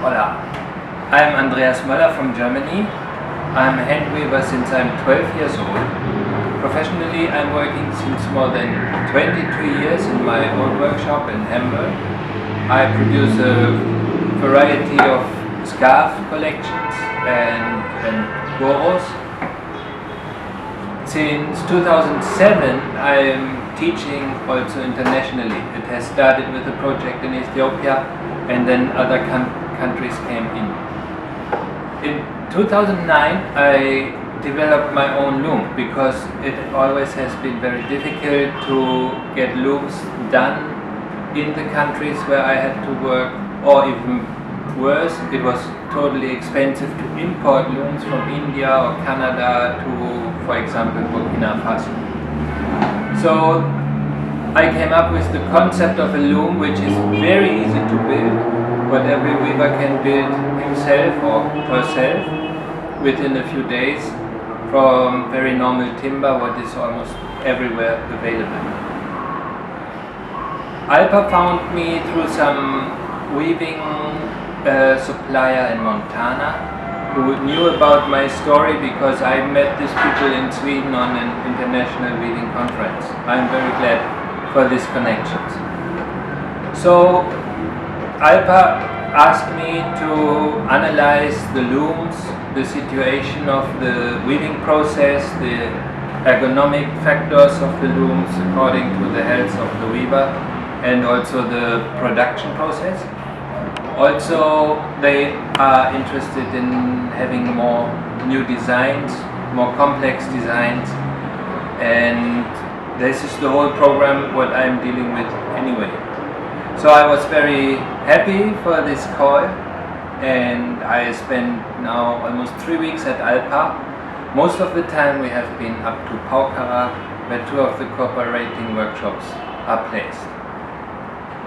Hola, I'm Andreas Möller from Germany. I'm a hand weaver since I'm 12 years old. Professionally, I'm working since more than 22 years in my own workshop in Hamburg. I produce a variety of scarf collections and boros. Since 2007, I'm teaching also internationally. It has started with a project in Ethiopia, and then other countries came in. In 2009, I developed my own loom because it always has been very difficult to get looms done in the countries where I had to work, or even worse, it was totally expensive to import looms from India or Canada to, for example, Burkina Faso. So I came up with the concept of a loom which is very easy to build, what every weaver can build himself or herself within a few days, from very normal timber, what is almost everywhere available. Alpa found me through some weaving supplier in Montana who knew about my story because I met these people in Sweden on an international weaving conference. I'm very glad for these connections. So Alpa asked me to analyze the looms, the situation of the weaving process, the ergonomic factors of the looms according to the health of the weaver, and also the production process. Also, they are interested in having more new designs, more complex designs, and this is the whole program what I'm dealing with anyway. So I was very happy for this call, and I spent now almost 3 weeks at Alpa. Most of the time we have been up to Paukara, where 2 of the cooperating workshops are placed.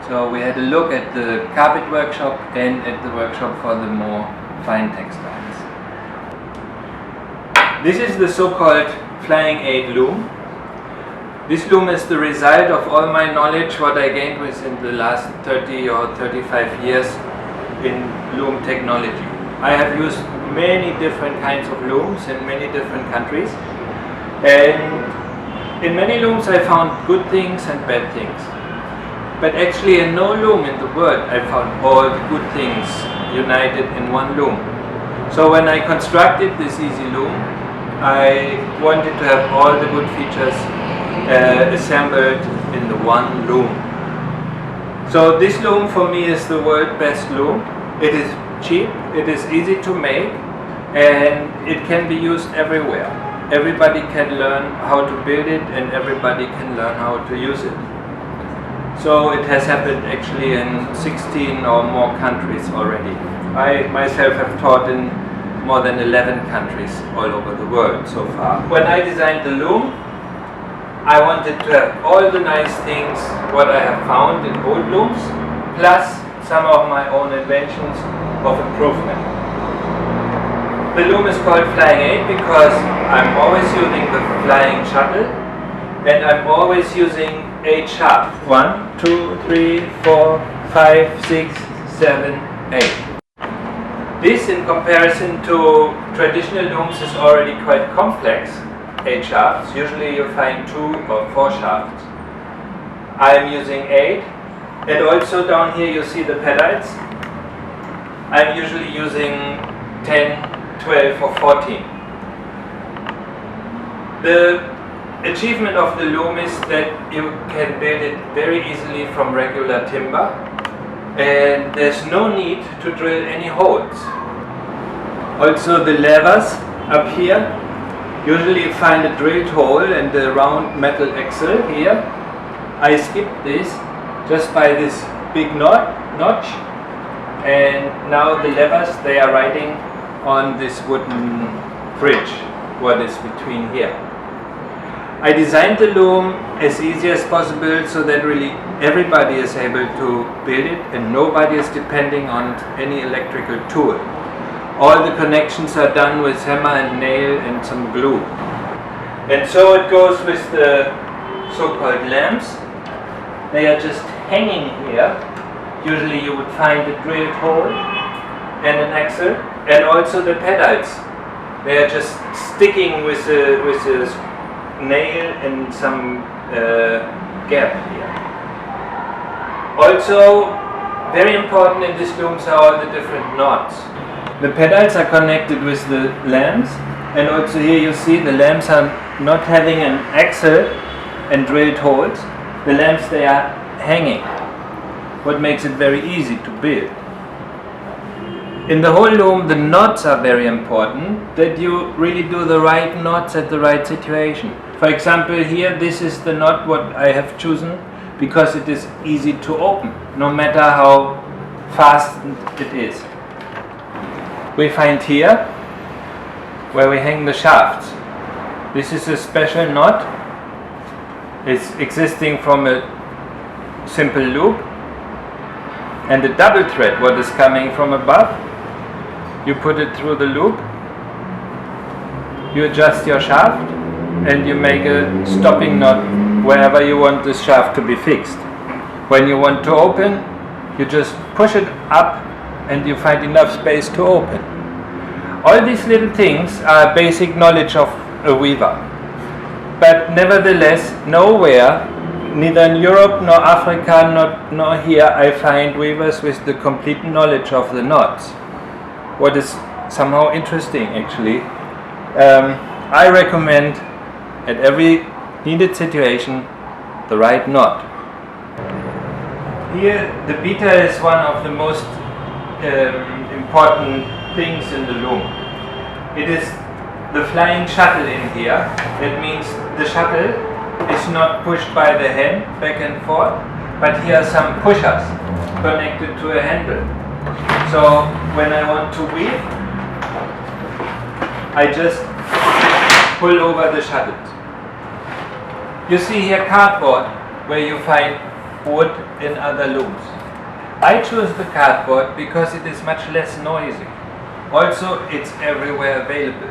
So we had a look at the carpet workshop and at the workshop for the more fine textiles. This is the so-called Flying 8 loom. This loom is the result of all my knowledge what I gained within the last 30 or 35 years in loom technology. I have used many different kinds of looms in many different countries, and in many looms I found good things and bad things. But actually in no loom in the world I found all the good things united in one loom. So when I constructed this easy loom, I wanted to have all the good features assembled in the one loom. So this loom for me is the world's best loom. It is cheap, it is easy to make, and it can be used everywhere. Everybody can learn how to build it, and everybody can learn how to use it. So it has happened actually in 16 or more countries already. I myself have taught in more than 11 countries all over the world so far. When I designed the loom, I wanted to have all the nice things what I have found in old looms, plus some of my own inventions of improvement. The loom is called Flying 8 because I'm always using the flying shuttle, and I'm always using 8 shafts. 1, 2, 3, 4, 5, 6, 7, 8. This in comparison to traditional looms is already quite complex. 8 shafts. Usually you find 2 or 4 shafts. I'm using 8. And also down here you see the pedals. I'm usually using 10, 12 or 14. The achievement of the loom is that you can build it very easily from regular timber, and there's no need to drill any holes. Also the levers up here, usually you find a drilled hole and the round metal axle here. I skipped this just by this big notch, and now the levers, they are riding on this wooden bridge what is between here. I designed the loom as easy as possible so that really everybody is able to build it and nobody is depending on any electrical tool. All the connections are done with hammer and nail and some glue. And so it goes with the so-called lamps. They are just hanging here. Usually you would find a drilled hole and an axle, and also the pedals. They are just sticking with a nail and some gap here. Also, very important in these looms are all the different knots. The pedals are connected with the lamps, and also here you see the lamps are not having an axle and drilled holes. The lamps, they are hanging, what makes it very easy to build. In the whole loom, the knots are very important, that you really do the right knots at the right situation. For example, here this is the knot what I have chosen because it is easy to open, no matter how fast it is. We find here where we hang the shafts. This is a special knot. It's existing from a simple loop, and the double thread what is coming from above, you put it through the loop, you adjust your shaft, and you make a stopping knot wherever you want this shaft to be fixed. When you want to open, you just push it up and you find enough space to open. All these little things are basic knowledge of a weaver. But nevertheless, nowhere, neither in Europe nor Africa nor here, I find weavers with the complete knowledge of the knots. What is somehow interesting actually. I recommend at every needed situation the right knot. Here the beta is one of the most important things in the loom. It is the flying shuttle in here. That means the shuttle is not pushed by the hand back and forth, but here are some pushers connected to a handle. So when I want to weave, I just pull over the shuttles. You see here cardboard, where you find wood in other looms. I choose the cardboard because it is much less noisy. Also, it's everywhere available.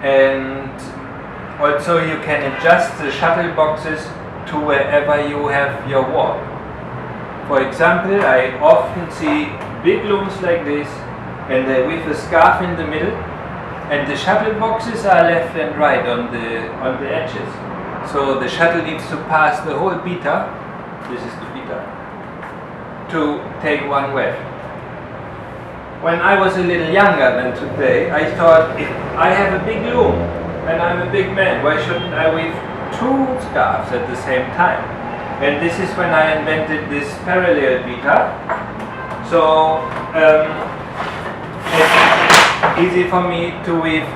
And also you can adjust the shuttle boxes to wherever you have your wall. For example, I often see big looms like this, and they weave a scarf in the middle, and the shuttle boxes are left and right on the edges. So the shuttle needs to pass the whole beta, this is the beta, to take one web. When I was a little younger than today, I thought, if I have a big loom and I'm a big man, why shouldn't I weave two scarves at the same time? And this is when I invented this parallel beta. So it's easy for me to weave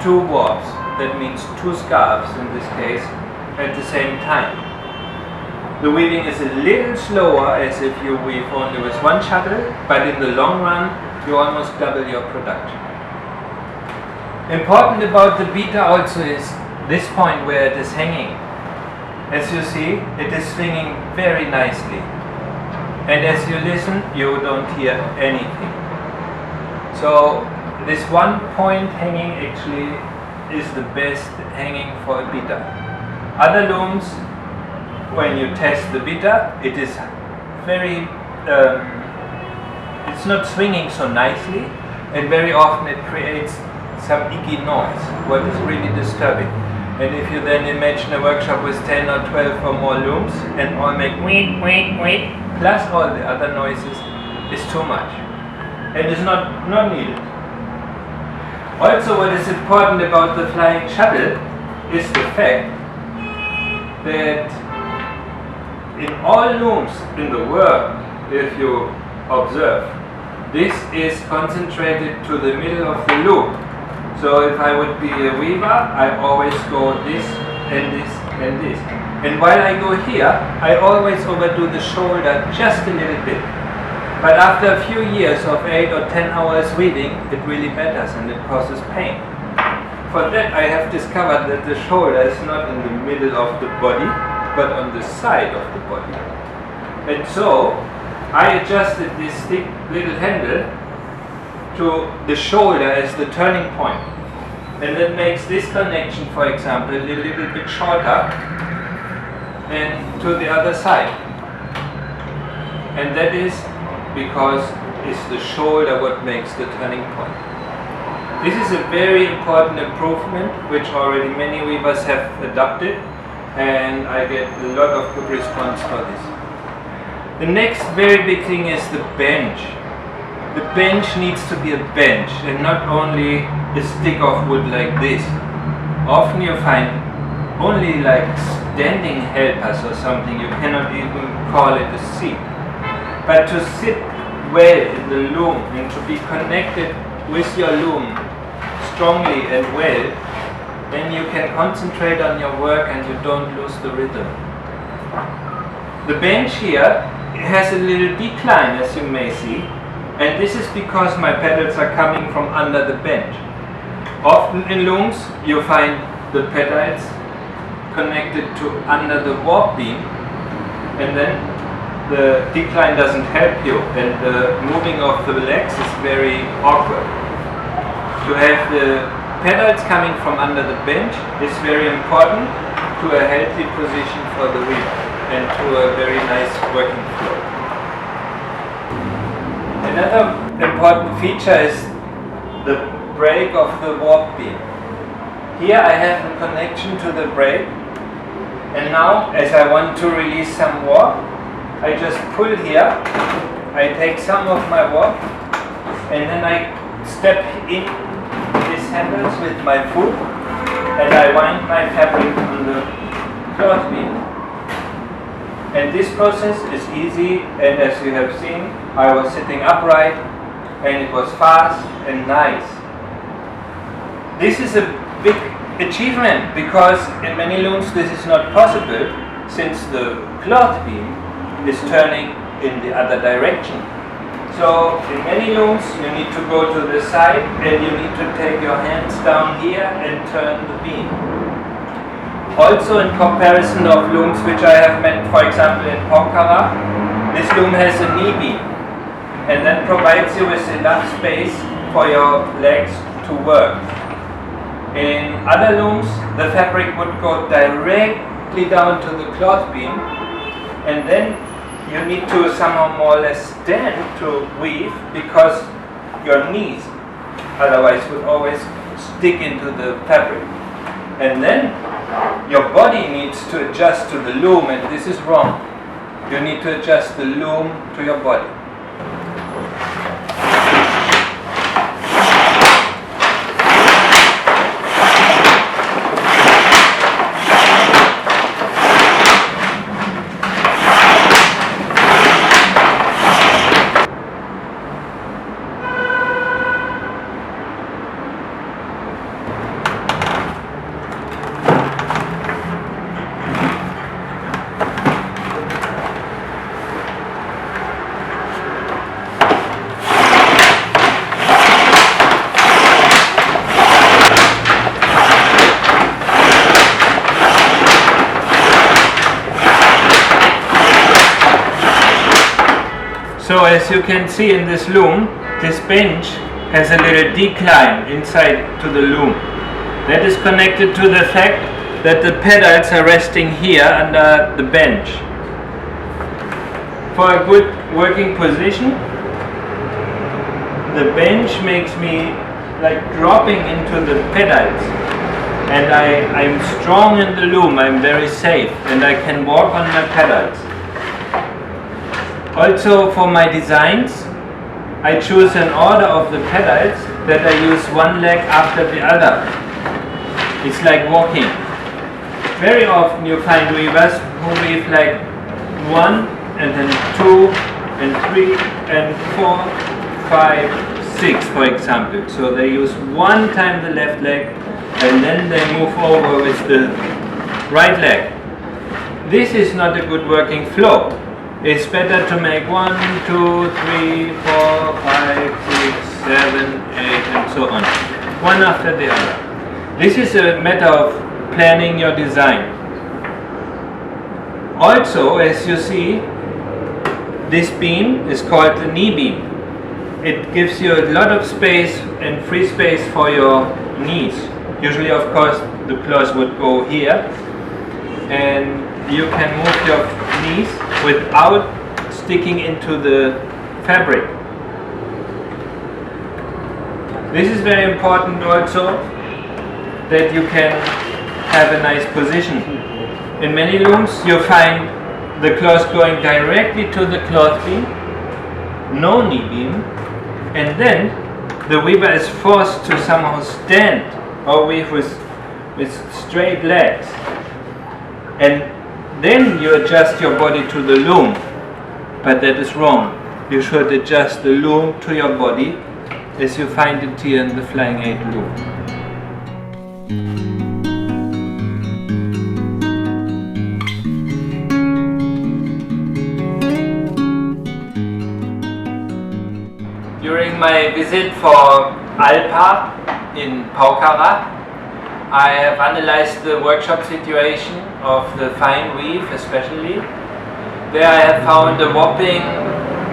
two warps. That means two scarves in this case at the same time. The weaving is a little slower as if you weave only with one shuttle, but in the long run you almost double your production. Important about the beta also is this point where it is hanging. As you see, it is swinging very nicely, and as you listen you don't hear anything. So this one point hanging actually is the best hanging for a beta. Other looms, when you test the beta, it is very it's not swinging so nicely, and very often it creates some icky noise, what is really disturbing. And if you then imagine a workshop with 10 or 12 or more looms and all make wait, plus all the other noises, is too much and is not needed. Also, what is important about the flying shuttle is the fact that in all looms in the world, if you observe, this is concentrated to the middle of the loop. So if I would be a weaver, I always go this and this and this. And while I go here, I always overdo the shoulder just a little bit. But after a few years of 8 or 10 hours weaving, it really matters and it causes pain. For that I have discovered that the shoulder is not in the middle of the body, but on the side of the body. And so I adjusted this thick little handle to the shoulder as the turning point. And that makes this connection, for example, a little bit shorter and to the other side. And that is because is the shoulder what makes the turning point. This is a very important improvement which already many weavers have adopted, and I get a lot of good response for this. The next very big thing is the bench. The bench needs to be a bench and not only a stick of wood like this. Often you find only like standing helpers or something, you cannot even call it a seat. But to sit well in the loom and to be connected with your loom strongly and well, then you can concentrate on your work and you don't lose the rhythm. The bench here has a little decline, as you may see, and this is because my pedals are coming from under the bench. Often in looms you find the pedals connected to under the warp beam, and then the decline doesn't help you and the moving of the legs is very awkward. To have the pedals coming from under the bench is very important to a healthy position for the weaver and to a very nice working flow. Another important feature is the break of the warp beam. Here I have a connection to the brake, and now as I want to release some warp, I just pull here, I take some of my warp, and then I step in these handles with my foot, and I wind my fabric on the cloth beam. And this process is easy, and as you have seen, I was sitting upright, and it was fast and nice. This is a big achievement because in many looms this is not possible, since the cloth beam is turning in the other direction. So in many looms you need to go to the side and you need to take your hands down here and turn the beam. Also, in comparison of looms which I have met, for example in Pokhara, this loom has a knee beam and that provides you with enough space for your legs to work. In other looms, the fabric would go directly down to the cloth beam, and then you need to somehow more or less stand to weave because your knees otherwise would always stick into the fabric. And then your body needs to adjust to the loom, and this is wrong. You need to adjust the loom to your body. So as you can see in this loom, this bench has a little decline inside to the loom. That is connected to the fact that the pedals are resting here under the bench. For a good working position, the bench makes me like dropping into the pedals, and I'm strong in the loom, I'm very safe, and I can walk on my pedals. Also for my designs, I choose an order of the pedals that I use one leg after the other. It's like walking. Very often you find weavers who weave like 1 and then 2 and 3 and 4, 5, 6 for example. So they use one time the left leg and then they move over with the right leg. This is not a good working flow. It's better to make 1, 2, 3, 4, 5, 6, 7, 8 and so on. One after the other. This is a matter of planning your design. Also, as you see, this beam is called the knee beam. It gives you a lot of space and free space for your knees. Usually, of course, the cloth would go here, and you can move your knees without sticking into the fabric. This is very important also, that you can have a nice position. In many looms you find the cloth going directly to the cloth beam, no knee beam, and then the weaver is forced to somehow stand or weave with straight legs. And then you adjust your body to the loom, but that is wrong. You should adjust the loom to your body as you find it here in the Flying 8 loom. During my visit for Alpa in Pokhara, I have analyzed the workshop situation of the fine weave especially. There I have found a warping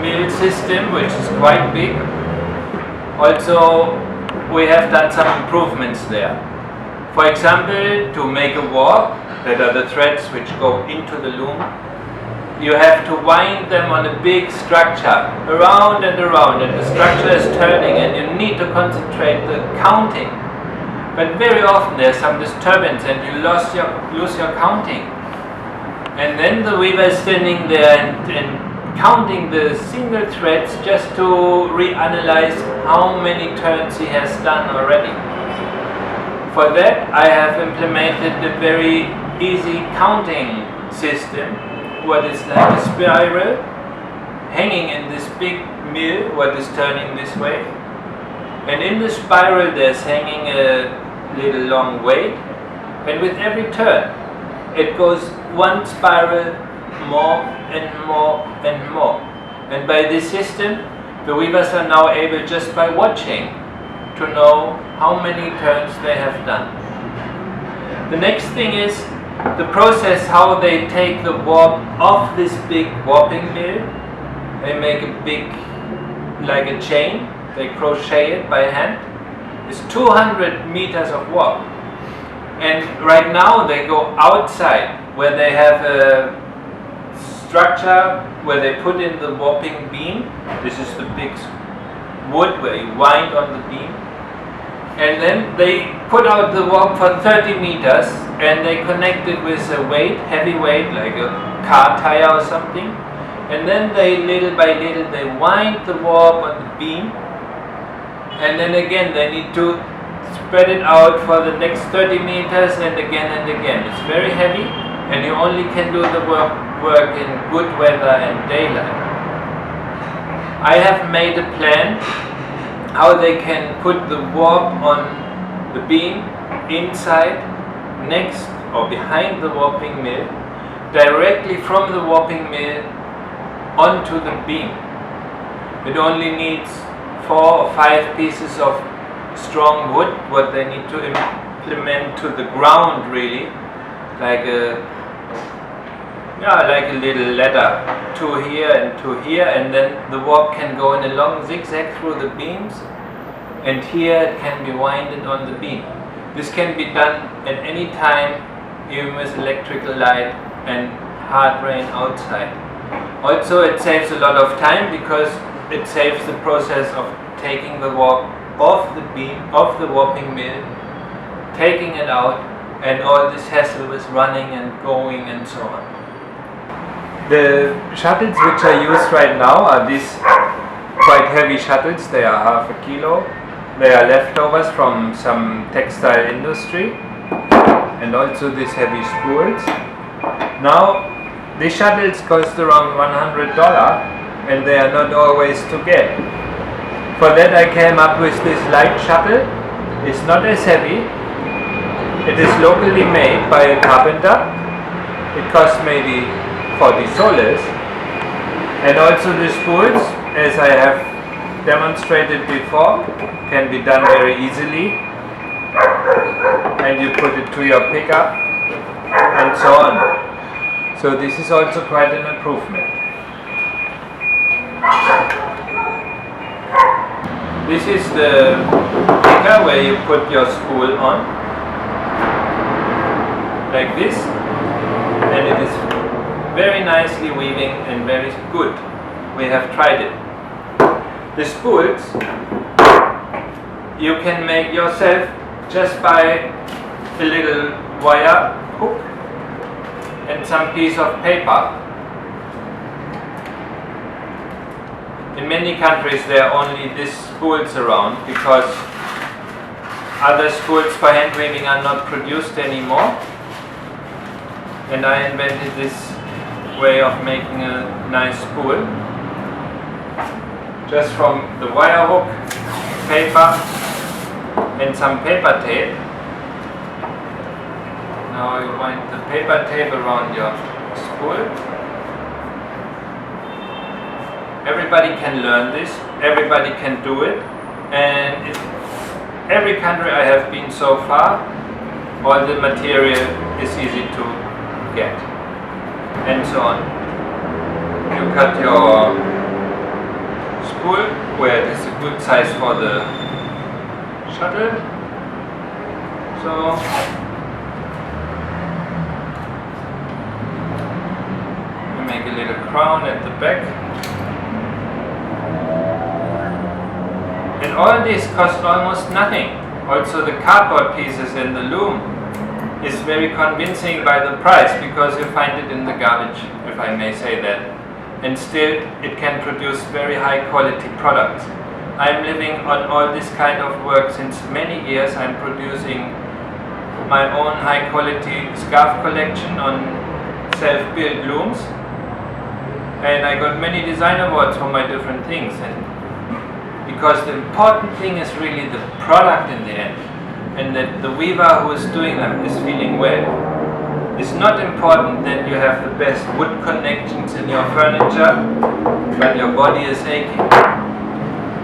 mill system which is quite big. Also, we have done some improvements there. For example, to make a warp, that are the threads which go into the loom, you have to wind them on a big structure, around and around, and the structure is turning and you need to concentrate the counting. But very often there's some disturbance and you lose your counting. And then the weaver is standing there and counting the single threads just to reanalyze how many turns he has done already. For that I have implemented a very easy counting system, what is like a spiral hanging in this big mill what is turning this way, and in the spiral there's hanging a little long weight, and with every turn it goes one spiral more and more and more. And by this system the weavers are now able, just by watching, to know how many turns they have done. The next thing is the process how they take the warp off this big warping mill. They make a big, like a chain, they crochet it by hand. It's 200 meters of warp. And right now they go outside where they have a structure where they put in the warping beam. This is the big wood where you wind on the beam. And then they put out the warp for 30 meters and they connect it with a weight, heavy weight, like a car tire or something. And then they, little by little, they wind the warp on the beam. And then again they need to spread it out for the next 30 meters and again. It's very heavy and you only can do the work in good weather and daylight. I have made a plan how they can put the warp on the beam inside, next or behind the warping mill, directly from the warping mill onto the beam. It only needs 4 or 5 pieces of strong wood, what they need to implement to the ground really, like a little ladder, 2 here and 2 here, and then the warp can go in a long zigzag through the beams, and here it can be winded on the beam. This can be done at any time, even with electrical light and hard rain outside. Also it saves a lot of time because it saves the process of taking the warp off the beam, off the warping mill, taking it out, and all this hassle with running and going and so on. The shuttles which are used right now are these quite heavy shuttles. They are half a kilo. They are leftovers from some textile industry, and also these heavy spools. Now these shuttles cost around $100 and they are not always to get. For that I came up with this light shuttle. It's not as heavy. It is locally made by a carpenter. It costs maybe 40 soles. And also the spools, as I have demonstrated before, can be done very easily. And you put it to your pickup and so on. So this is also quite an improvement. This is the picker where you put your spool on, like this, and it is very nicely weaving and very good. We have tried it. The spools you can make yourself just by a little wire hook and some piece of paper. In many countries there are only these spools around because other spools for hand weaving are not produced anymore. And I invented this way of making a nice spool. Just from the wire hook, paper and some paper tape. Now you wind the paper tape around your spool. Everybody can learn this, everybody can do it, and in every country I have been so far, all the material is easy to get, and so on. You cut your spool where it is a good size for the shuttle. So we make a little crown at the back. And all this cost almost nothing. Also the cardboard pieces in the loom is very convincing by the price because you find it in the garbage, if I may say that. And still it can produce very high quality products. I'm living on all this kind of work since many years. I'm producing my own high quality scarf collection on self-built looms. And I got many design awards for my different things. And because the important thing is really the product in the end, and that the weaver who is doing them is feeling well. It's not important that you have the best wood connections in your furniture, but your body is aching.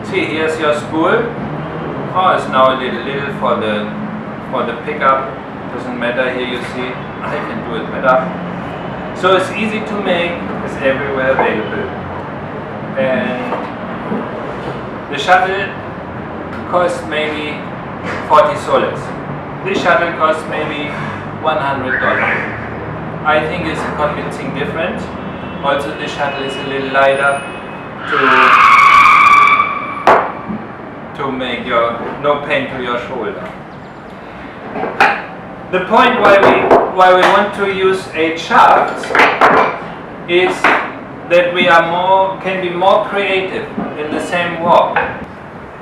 See, here's your spool. Oh, it's now a little for the pickup. Doesn't matter. Here you see, I can do it better. So it's easy to make. It's everywhere available. And the shuttle costs maybe 40 soles. This shuttle costs maybe $100. I think it's a convincing difference. Also the shuttle is a little lighter to make your no pain to your shoulder. The point why we want to use 8 shafts is that we can be more creative in the same walk.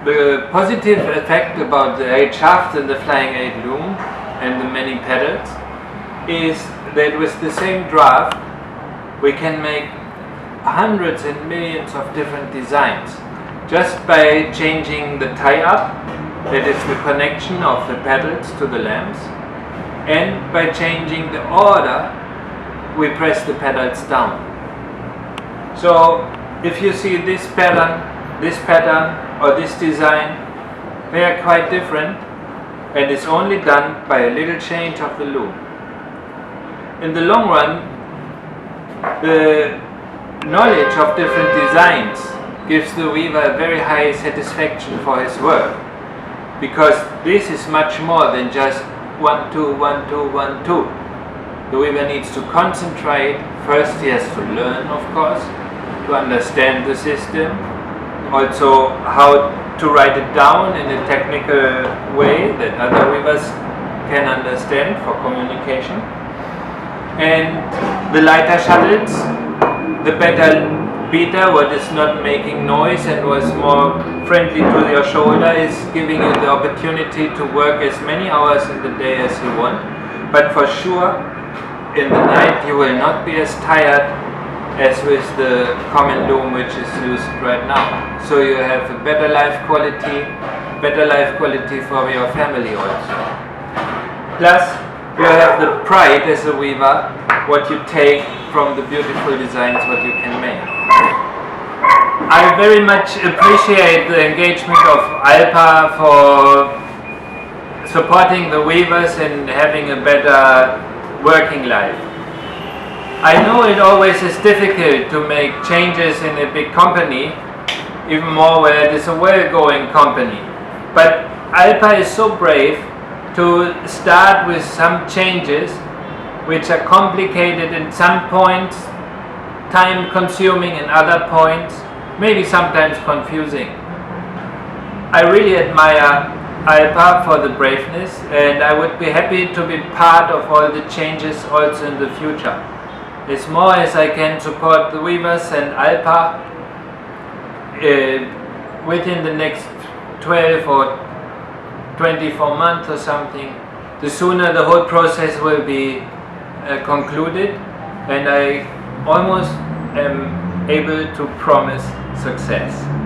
The positive effect about the 8 shafts and the Flying 8 loom and the many pedals is that with the same draft we can make hundreds and millions of different designs just by changing the tie-up, that is the connection of the pedals to the lamps, and by changing the order we press the pedals down. So if you see this pattern or this design, they are quite different, and it's only done by a little change of the loom. In the long run, the knowledge of different designs gives the weaver a very high satisfaction for his work, because this is much more than just 1, 2, 1, 2, 1, 2. The weaver needs to concentrate. First he has to learn, of course, to understand the system, also how to write it down in a technical way that other weavers can understand for communication. And the lighter shuttles, the better beater, what is not making noise and was more friendly to your shoulder, is giving you the opportunity to work as many hours in the day as you want. But for sure, in the night you will not be as tired as with the common loom which is used right now. So you have a better life quality for your family also. Plus, you have the pride as a weaver, what you take from the beautiful designs what you can make. I very much appreciate the engagement of Alpa for supporting the weavers and having a better working life. I know it always is difficult to make changes in a big company, even more where it is a well-going company. But Alpa is so brave to start with some changes which are complicated in some points, time consuming in other points, maybe sometimes confusing. I really admire Alpa for the braveness, and I would be happy to be part of all the changes also in the future. As more as I can support the weavers and Alpa within the next 12 or 24 months or something, the sooner the whole process will be concluded, and I almost am able to promise success.